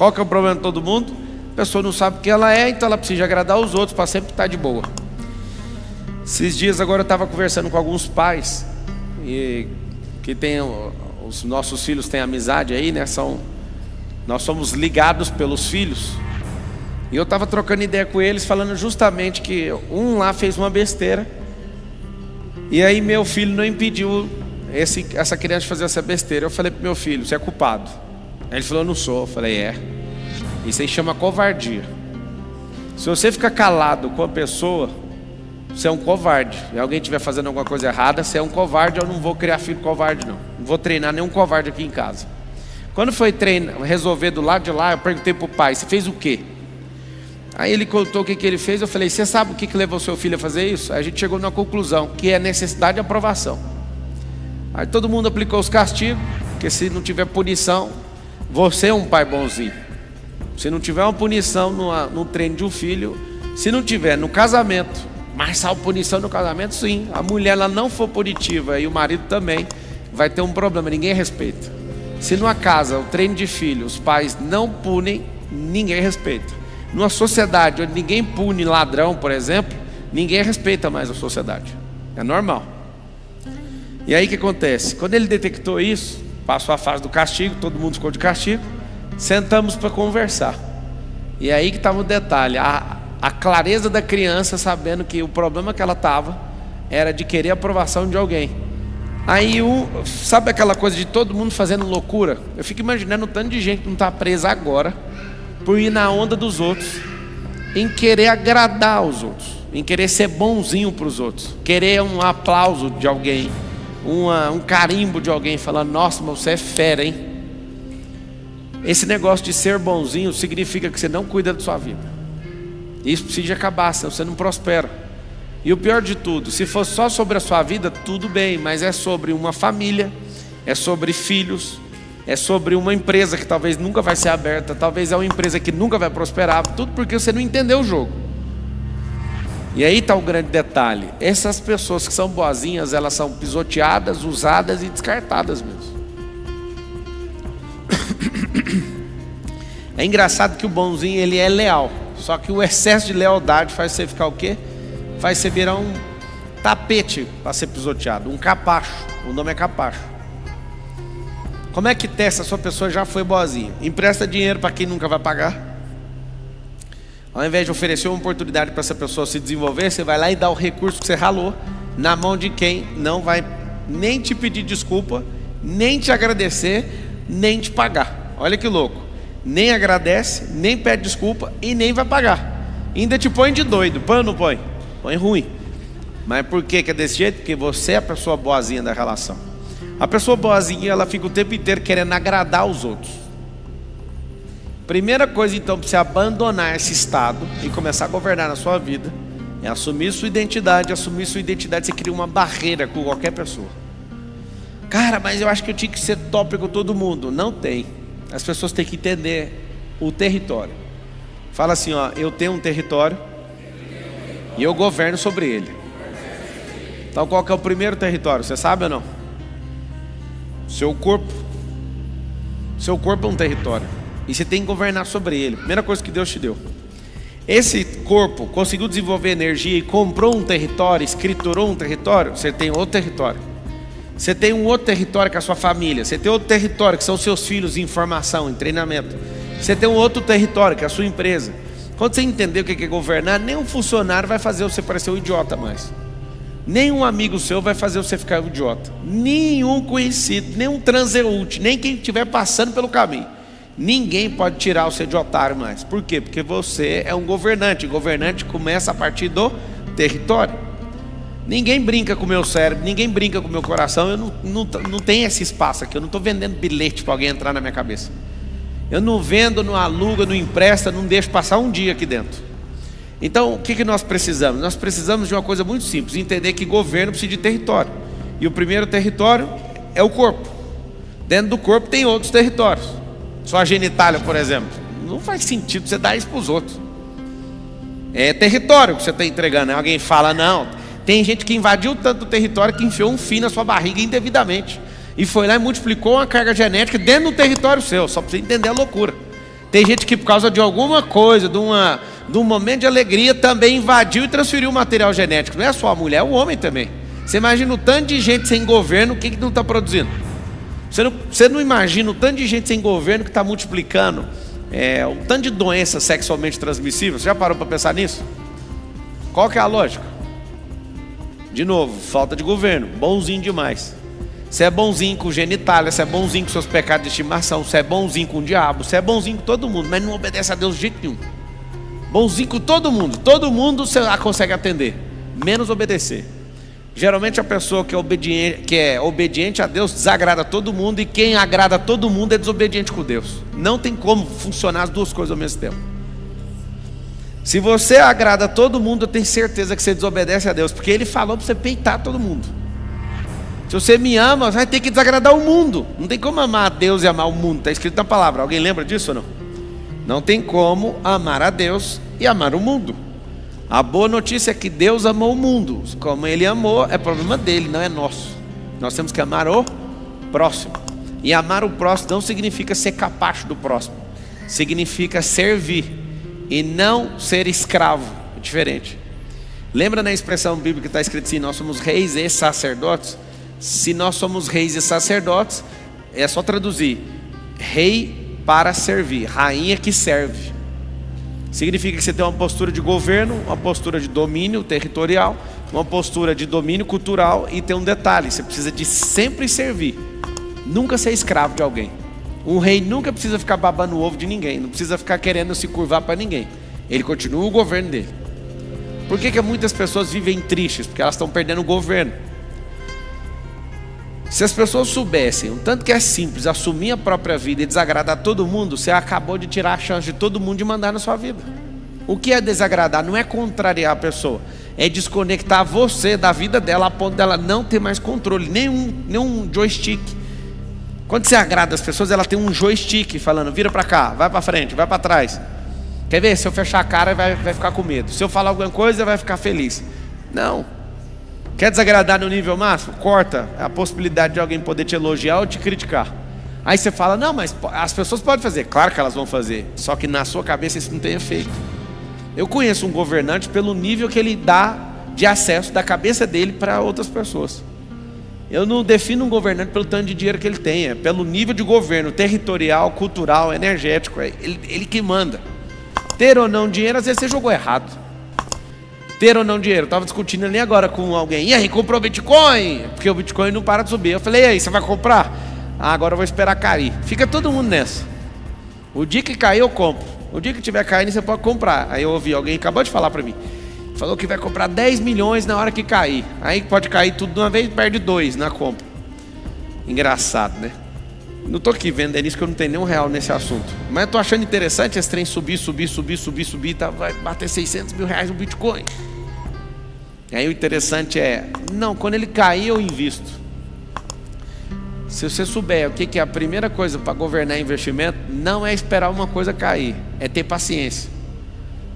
Qual que é o problema de todo mundo? A pessoa não sabe o que ela é, então ela precisa agradar os outros para sempre estar de boa. Esses dias agora eu estava conversando com alguns pais que tem, os nossos filhos têm amizade aí, né? Nós somos ligados pelos filhos. E eu estava trocando ideia com eles, falando justamente que um lá fez uma besteira. E aí meu filho não impediu essa criança de fazer essa besteira. Eu falei pro meu filho: você é culpado? Aí ele falou: eu não sou. Eu falei: é. Isso aí chama covardia. Se você ficar calado com a pessoa, você é um covarde. E alguém estiver fazendo alguma coisa errada, você é um covarde. Eu não vou criar filho covarde, não. Não vou treinar nenhum covarde aqui em casa. Quando foi resolver do lado de lá, eu perguntei pro pai: você fez o quê? Aí ele contou o que ele fez. Eu falei: você sabe o que levou seu filho a fazer isso? Aí a gente chegou numa conclusão, que é necessidade de aprovação. Aí todo mundo aplicou os castigos, porque se não tiver punição, você é um pai bonzinho. Se não tiver uma punição no treino de um filho, se não tiver no casamento, mas só punição no casamento, sim. A mulher ela não for punitiva e o marido também, vai ter um problema, ninguém respeita. Se numa casa, o treino de filho, os pais não punem, ninguém respeita. Numa sociedade onde ninguém pune ladrão, por exemplo, ninguém respeita mais a sociedade. É normal. E aí o que acontece? Quando ele detectou isso, passou a fase do castigo, todo mundo ficou de castigo, sentamos para conversar. E aí que estava o detalhe, a clareza da criança, sabendo que o problema que ela estava era de querer a aprovação de alguém. Aí sabe aquela coisa de todo mundo fazendo loucura? Eu fico imaginando o tanto de gente que não está presa agora por ir na onda dos outros, em querer agradar os outros, em querer ser bonzinho para os outros, querer um aplauso de alguém, um carimbo de alguém, falando: nossa, mas você é fera, hein? Esse negócio de ser bonzinho significa que você não cuida da sua vida. Isso precisa acabar, senão você não prospera. E o pior de tudo, se for só sobre a sua vida, tudo bem, mas é sobre uma família, é sobre filhos, é sobre uma empresa que talvez nunca vai ser aberta, talvez é uma empresa que nunca vai prosperar, tudo porque você não entendeu o jogo. E aí está o grande detalhe: essas pessoas que são boazinhas, elas são pisoteadas, usadas e descartadas mesmo. É engraçado que o bonzinho ele é leal, só que o excesso de lealdade faz você ficar o quê? Faz você virar um tapete para ser pisoteado, um capacho. O nome é capacho. Como é que testa se a pessoa já foi boazinha? Empresta dinheiro para quem nunca vai pagar. Ao invés de oferecer uma oportunidade para essa pessoa se desenvolver, você vai lá e dá o recurso que você ralou na mão de quem não vai nem te pedir desculpa, nem te agradecer, nem te pagar. Olha que louco. Nem agradece, nem pede desculpa e nem vai pagar. Ainda te põe de doido. Põe ou não põe? Põe ruim. Mas por que é desse jeito? Porque você é a pessoa boazinha da relação. A pessoa boazinha, ela fica o tempo inteiro querendo agradar os outros. Primeira coisa então para você abandonar esse estado e começar a governar na sua vida é assumir sua identidade. Assumir sua identidade, você cria uma barreira com qualquer pessoa. Cara, mas eu acho que eu tinha que ser top com todo mundo. Não tem. As pessoas têm que entender o território. Fala assim, ó: eu tenho um território e eu governo sobre ele. Então qual que é o primeiro território? Você sabe ou não? Seu corpo. Seu corpo é um território e você tem que governar sobre ele. Primeira coisa que Deus te deu. Esse corpo conseguiu desenvolver energia e comprou um território, escriturou um território. Você tem outro território. Você tem um outro território que é a sua família. Você tem outro território que são seus filhos em formação, em treinamento. Você tem um outro território que é a sua empresa. Quando você entender o que é governar, nenhum funcionário vai fazer você parecer um idiota mais. Nenhum amigo seu vai fazer você ficar um idiota. Nenhum conhecido, nenhum transeunte, nem quem estiver passando pelo caminho. Ninguém pode tirar você de otário mais. Por quê? Porque você é um governante. Governante começa a partir do território. Ninguém brinca com o meu cérebro, ninguém brinca com o meu coração. Eu não tenho esse espaço aqui. Eu não estou vendendo bilhete para alguém entrar na minha cabeça. Eu não vendo, não alugo, não empresto, não deixo passar um dia aqui dentro. Então o que nós precisamos? Nós precisamos de uma coisa muito simples: entender que governo precisa de território. E o primeiro território é o corpo. Dentro do corpo tem outros territórios. Sua genitália, por exemplo, não faz sentido você dar isso para os outros. É território que você está entregando. Alguém fala: não, tem gente que invadiu tanto o território que enfiou um fio na sua barriga indevidamente e foi lá e multiplicou uma carga genética dentro do território seu. Só para você entender a loucura. Tem gente que por causa de alguma coisa, de um momento de alegria, também invadiu e transferiu o material genético. Não é só a mulher, é o homem também. Você imagina o tanto de gente sem governo, o que não está produzindo? Você não imagina o tanto de gente sem governo que está multiplicando o tanto de doenças sexualmente transmissíveis? Você já parou para pensar nisso? Qual que é a lógica? De novo, falta de governo, bonzinho demais. Você é bonzinho com genitália, você é bonzinho com seus pecados de estimação, você é bonzinho com o diabo, você é bonzinho com todo mundo, mas não obedece a Deus de jeito nenhum. Bonzinho com todo mundo você consegue atender, menos obedecer. Geralmente a pessoa que é obediente a Deus desagrada todo mundo, e quem agrada todo mundo é desobediente com Deus. Não tem como funcionar as duas coisas ao mesmo tempo. Se você agrada todo mundo, eu tenho certeza que você desobedece a Deus, porque Ele falou para você peitar todo mundo. Se você me ama, você vai ter que desagradar o mundo. Não tem como amar a Deus e amar o mundo, está escrito na palavra. Alguém lembra disso ou não? Não tem como amar a Deus e amar o mundo. A boa notícia é que Deus amou o mundo. Como Ele amou, é problema dele, não é nosso. Nós temos que amar o próximo. E amar o próximo não significa ser capacho do próximo. Significa servir e não ser escravo. É diferente. Lembra na expressão bíblica que está escrito assim: nós somos reis e sacerdotes? Se nós somos reis e sacerdotes, é só traduzir: rei para servir, rainha que serve. Significa que você tem uma postura de governo, uma postura de domínio territorial, uma postura de domínio cultural, e tem um detalhe: você precisa de sempre servir, nunca ser escravo de alguém. Um rei nunca precisa ficar babando o ovo de ninguém, não precisa ficar querendo se curvar para ninguém. Ele continua o governo dele. Por que muitas pessoas vivem tristes? Porque elas estão perdendo o governo. Se as pessoas soubessem o tanto que é simples assumir a própria vida e desagradar todo mundo, você acabou de tirar a chance de todo mundo de mandar na sua vida. O que é desagradar? Não é contrariar a pessoa, é desconectar você da vida dela a ponto dela não ter mais controle, nenhum joystick. Quando você agrada as pessoas, ela tem um joystick falando: vira para cá, vai para frente, vai para trás. Quer ver? Se eu fechar a cara, vai ficar com medo. Se eu falar alguma coisa, vai ficar feliz. Não. Quer desagradar no nível máximo? Corta a possibilidade de alguém poder te elogiar ou te criticar. Aí você fala: não, mas as pessoas podem fazer. Claro que elas vão fazer, só que na sua cabeça isso não tem efeito. Eu conheço um governante pelo nível que ele dá de acesso da cabeça dele para outras pessoas. Eu não defino um governante pelo tanto de dinheiro que ele tem, é pelo nível de governo territorial, cultural, energético. É ele que manda. Ter ou não dinheiro, às vezes você jogou errado. Ter ou não dinheiro, eu estava discutindo ali agora com alguém: e aí, comprou Bitcoin? Porque o Bitcoin não para de subir. Eu falei: e aí, você vai comprar? Agora eu vou esperar cair. Fica todo mundo nessa. O dia que cair eu compro, o dia que tiver caindo você pode comprar. Aí eu ouvi alguém, acabou de falar para mim, falou que vai comprar 10 milhões na hora que cair. Aí pode cair tudo de uma vez e perde 2 na compra. Engraçado, né? Não estou aqui vendendo isso, que eu não tenho nenhum real nesse assunto, mas estou achando interessante esse trem subir, tá, vai bater 600 mil reais no Bitcoin. E aí o interessante é: não, quando ele cair eu invisto. Se você souber o que é a primeira coisa para governar investimento, não é esperar uma coisa cair, é ter paciência.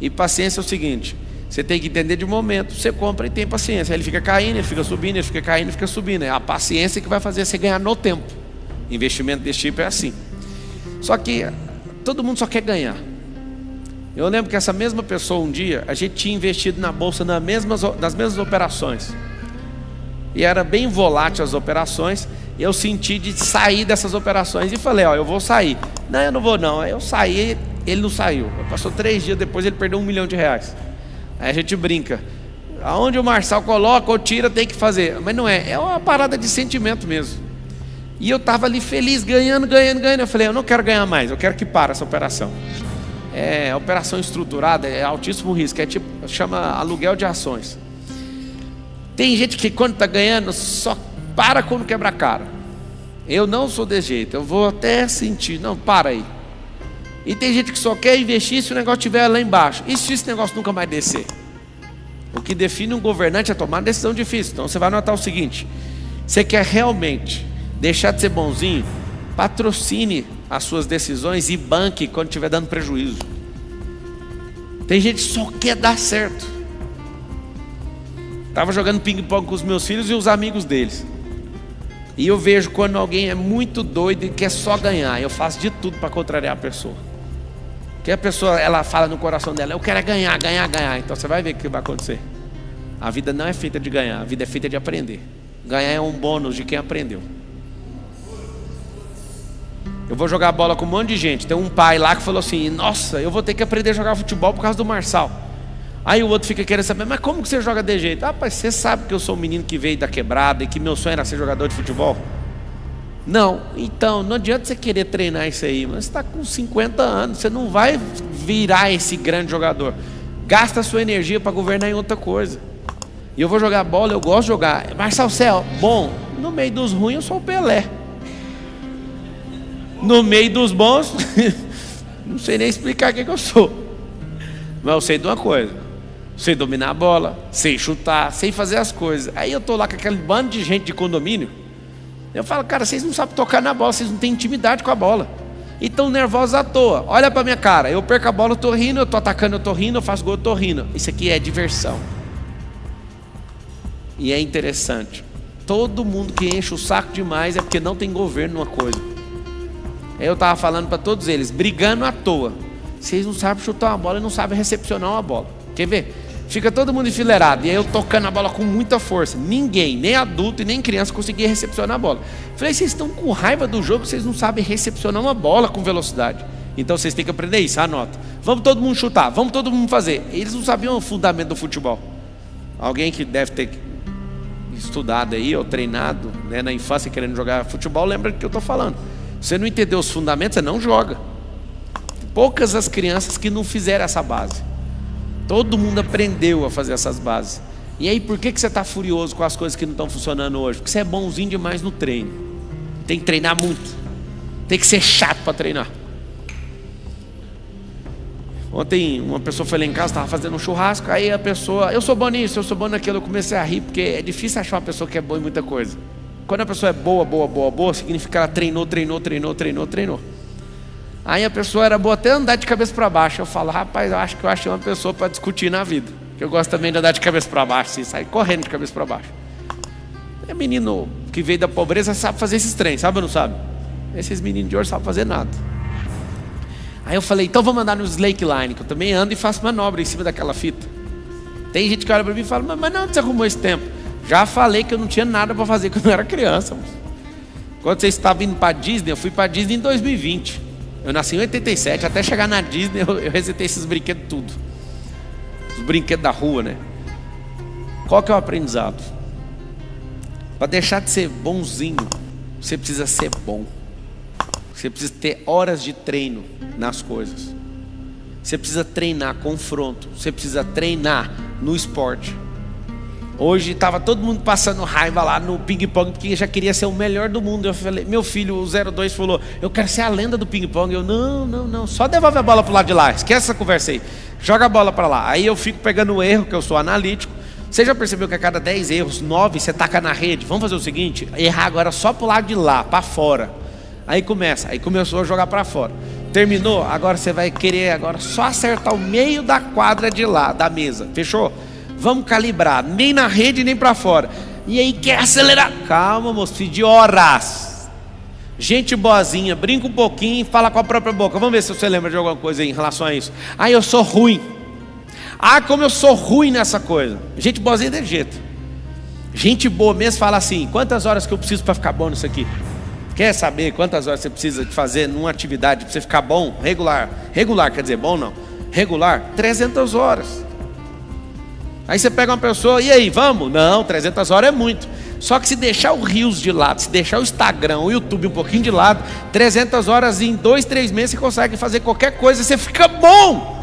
E paciência é o seguinte: você tem que entender de momento, você compra e tem paciência. Aí ele fica caindo, ele fica subindo, ele fica caindo, ele fica subindo. É a paciência que vai fazer você ganhar no tempo. Investimento desse tipo é assim. Só que todo mundo só quer ganhar. Eu lembro que essa mesma pessoa, um dia, a gente tinha investido na bolsa nas mesmas operações, e era bem volátil as operações. Eu senti de sair dessas operações e falei: ó, eu vou sair. Não, eu não vou não. Aí eu saí, ele não saiu. Passou 3 dias depois, ele perdeu R$1 milhão. Aí a gente brinca: aonde o Marçal coloca ou tira, tem que fazer. Mas não é uma parada de sentimento mesmo. E eu estava ali feliz, ganhando. Eu falei: eu não quero ganhar mais, eu quero que pare essa operação. Operação estruturada, é altíssimo risco, chama aluguel de ações. Tem gente que quando está ganhando só para quando quebra a cara. Eu não sou desse jeito, eu vou até sentir: não, para aí. E tem gente que só quer investir se o negócio estiver lá embaixo. E se esse negócio nunca mais descer? O que define um governante é tomar uma decisão difícil. Então você vai notar o seguinte: você quer realmente deixar de ser bonzinho, patrocine as suas decisões e banque quando estiver dando prejuízo. Tem gente que só quer dar certo. Estava jogando ping-pong com os meus filhos e os amigos deles, e eu vejo quando alguém é muito doido e quer só ganhar, eu faço de tudo para contrariar a pessoa. Que a pessoa, ela fala no coração dela, eu quero é ganhar, ganhar, ganhar. Então você vai ver o que vai acontecer. A vida não é feita de ganhar, a vida é feita de aprender. Ganhar é um bônus de quem aprendeu. Eu vou jogar bola com um monte de gente. Tem um pai lá que falou assim, nossa, eu vou ter que aprender a jogar futebol por causa do Marçal. Aí o outro fica querendo saber, mas como que você joga de jeito? Rapaz, você sabe que eu sou um menino que veio da quebrada e que meu sonho era ser jogador de futebol? Não, então não adianta você querer treinar isso aí, mas você está com 50 anos, você não vai virar esse grande jogador. Gasta a sua energia para governar em outra coisa. E eu vou jogar bola, eu gosto de jogar. Marçal Céu, bom, no meio dos ruins eu sou o Pelé. No meio dos bons, não sei nem explicar o que eu sou. Mas eu sei de uma coisa, sei dominar a bola, sei chutar, sei fazer as coisas. Aí eu tô lá com aquele bando de gente de condomínio. Eu falo, cara, vocês não sabem tocar na bola, vocês não têm intimidade com a bola. E estão nervosos à toa. Olha pra minha cara, eu perco a bola, eu tô rindo, eu tô atacando, eu tô rindo, eu faço gol, eu tô rindo. Isso aqui é diversão. E é interessante. Todo mundo que enche o saco demais é porque não tem governo numa coisa. Aí eu estava falando para todos eles, brigando à toa. Vocês não sabem chutar uma bola e não sabem recepcionar uma bola. Quer ver? Fica todo mundo enfileirado. E aí eu tocando a bola com muita força. Ninguém, nem adulto e nem criança, conseguia recepcionar a bola. Falei, vocês estão com raiva do jogo, vocês não sabem recepcionar uma bola com velocidade. Então vocês têm que aprender isso, anota. Vamos todo mundo chutar, vamos todo mundo fazer. Eles não sabiam o fundamento do futebol. Alguém que deve ter estudado aí ou treinado, né, na infância querendo jogar futebol, lembra do que eu estou falando. Você não entendeu os fundamentos, você não joga. Poucas as crianças que não fizeram essa base. Todo mundo aprendeu a fazer essas bases. E aí por que você está furioso com as coisas que não estão funcionando hoje? Porque você é bonzinho demais no treino. Tem que treinar muito. Tem que ser chato para treinar. Ontem uma pessoa foi lá em casa, estava fazendo um churrasco. Aí a pessoa, eu sou bom nisso, eu sou bom naquilo. Eu comecei a rir, porque é difícil achar uma pessoa que é boa em muita coisa. Quando a pessoa é boa, significa que ela treinou. Aí a pessoa era boa até andar de cabeça para baixo. Eu falo, rapaz, eu acho que eu achei uma pessoa para discutir na vida. Eu gosto também de andar de cabeça para baixo, assim, sair correndo de cabeça para baixo. É menino que veio da pobreza, sabe fazer esses trens, sabe ou não sabe? Esses meninos de hoje sabem fazer nada. Aí eu falei, então vamos andar no slackline, que eu também ando e faço manobra em cima daquela fita. Tem gente que olha para mim e fala, mas não, onde você arrumou esse tempo? Já falei que eu não tinha nada para fazer quando eu era criança. Quando você estava indo para Disney, eu fui para Disney em 2020. Eu nasci em 87, até chegar na Disney eu resetei esses brinquedos tudo. Os brinquedos da rua, né? Qual que é o aprendizado? Para deixar de ser bonzinho, você precisa ser bom. Você precisa ter horas de treino nas coisas. Você precisa treinar confronto. Você precisa treinar no esporte. Hoje estava todo mundo passando raiva lá no ping-pong, porque já queria ser o melhor do mundo. Eu falei, meu filho, o 02 falou, eu quero ser a lenda do ping-pong. Eu, não, só devolve a bola para o lado de lá, esquece essa conversa aí, joga a bola para lá. Aí eu fico pegando o erro, que eu sou analítico. Você já percebeu que a cada 10 erros, 9 você taca na rede? Vamos fazer o seguinte, errar agora só para o lado de lá, para fora. Aí começou a jogar para fora. Terminou, agora você vai querer agora só acertar o meio da quadra de lá, da mesa, fechou? Vamos calibrar, nem na rede nem para fora. E aí quer acelerar? Calma, moço, filho de horas. Gente boazinha, brinca um pouquinho, fala com a própria boca. Vamos ver se você lembra de alguma coisa aí em relação a isso. Ah, eu sou ruim. Ah, como eu sou ruim nessa coisa. Gente boazinha de jeito. Gente boa mesmo fala assim, quantas horas que eu preciso para ficar bom nisso aqui? Quer saber quantas horas você precisa de fazer numa atividade para você ficar bom? Regular quer dizer bom não. Regular, 300 horas. Aí você pega uma pessoa, e aí, vamos? Não, 300 horas é muito. Só que se deixar o Reels de lado, se deixar o Instagram, o YouTube um pouquinho de lado, 300 horas em 2, 3 meses você consegue fazer qualquer coisa, você fica bom.